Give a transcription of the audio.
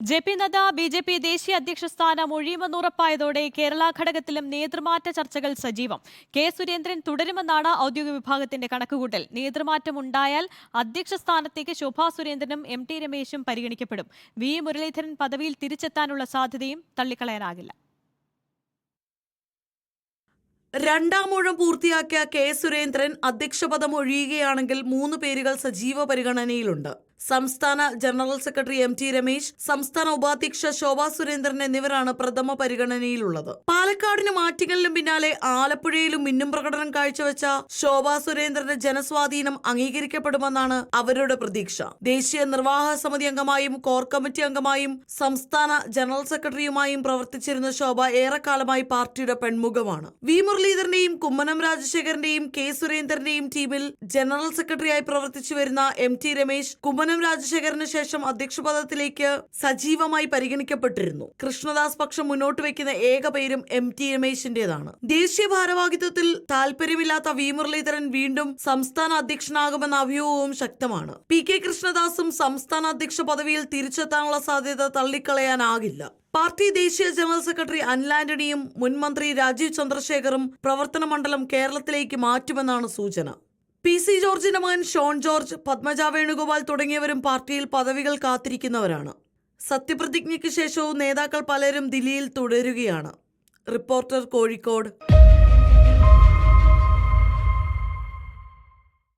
JP. Nadda BJP. ദേശീയ അധ്യക്ഷ സ്ഥാനം ഒഴിയുമെന്നുറപ്പായതോടെ കേരള ഘടകത്തിലും നേതൃമാറ്റ ചർച്ചകൾ സജീവം. കെ സുരേന്ദ്രൻ തുടരുമെന്നാണ് ഔദ്യോഗിക വിഭാഗത്തിന്റെ കണക്കുകൂട്ടൽ. നേതൃമാറ്റമുണ്ടായാൽ അധ്യക്ഷ സ്ഥാനത്തേക്ക് ശോഭാ സുരേന്ദ്രനും എം.ടി. രമേശും പരിഗണിക്കപ്പെടും. വി. മുരളീധരൻ പദവിയിൽ തിരിച്ചെത്താനുള്ള സാധ്യതയും തള്ളിക്കളയാനാകില്ല. രണ്ടാം ഊഴം പൂർത്തിയാക്കിയ കെ സുരേന്ദ്രൻ അധ്യക്ഷപദം ഒഴിയുകയാണെങ്കിൽ 3 പേരുകൾ സജീവ പരിഗണനയിലുണ്ട്. സംസ്ഥാന ജനറൽ സെക്രട്ടറി എം.ടി. രമേശ്, സംസ്ഥാന ഉപാധ്യക്ഷ ശോഭാ സുരേന്ദ്രൻ എന്നിവരാണ് പ്രഥമ പരിഗണനയിലുള്ളത്. പാലക്കാടിനും ആറ്റിങ്ങലിനും പിന്നാലെ ആലപ്പുഴയിലും മിന്നും പ്രകടനം കാഴ്ചവെച്ച ശോഭാ സുരേന്ദ്രന്റെ ജനസ്വാധീനം അംഗീകരിക്കപ്പെടുമെന്നാണ് അവരുടെ പ്രതീക്ഷ. ദേശീയ നിർവാഹക സമിതി അംഗമായും കോർ കമ്മിറ്റി അംഗമായും സംസ്ഥാന ജനറൽ സെക്രട്ടറിയുമായും പ്രവർത്തിച്ചിരുന്ന ശോഭ ഏറെക്കാലമായി പാർട്ടിയുടെ പെൺമുഖമാണ്. വി. മുരളീധരന്റെയും കുമ്മനം രാജശേഖരന്റെയും കെ സുരേന്ദ്രന്റെയും ടീമിൽ ജനറൽ സെക്രട്ടറിയായി പ്രവർത്തിച്ചു വരുന്ന എം.ടി. രമേശ് കുമ്മനം രാജശേഖരന് ശേഷം അധ്യക്ഷ പദത്തിലേക്ക് സജീവമായി പരിഗണിക്കപ്പെട്ടിരുന്നു. കൃഷ്ണദാസ് പക്ഷം മുന്നോട്ട് വയ്ക്കുന്ന ഏക പേരും എം.ടി. രമേശിന്റേതാണ്. ദേശീയ ഭാരവാഹിത്വത്തിൽ താല്പര്യമില്ലാത്ത വി. മുരളീധരൻ വീണ്ടും സംസ്ഥാന അധ്യക്ഷനാകുമെന്ന അഭ്യൂഹവും ശക്തമാണ്. പി.കെ. കൃഷ്ണദാസും സംസ്ഥാന അധ്യക്ഷ പദവിയിൽ തിരിച്ചെത്താനുള്ള സാധ്യത തള്ളിക്കളയാനാകില്ല. പാർട്ടി ദേശീയ ജനറൽ സെക്രട്ടറി അനിൽ ആന്റണിയും മുൻ മന്ത്രി രാജീവ് ചന്ദ്രശേഖറും പ്രവർത്തന മണ്ഡലം കേരളത്തിലേക്ക് മാറ്റുമെന്നാണ് സൂചന. പി.സി. ജോർജിന്റെ മകൻ ഷോൺ ജോർജ്, പത്മജ വേണുഗോപാൽ തുടങ്ങിയവരും പാർട്ടിയിൽ പദവികൾ കാത്തിരിക്കുന്നവരാണ്. സത്യപ്രതിജ്ഞയ്ക്ക് ശേഷവും നേതാക്കൾ പലരും ദില്ലിയിൽ തുടരുകയാണ്. റിപ്പോർട്ടർ, കോഴിക്കോട്.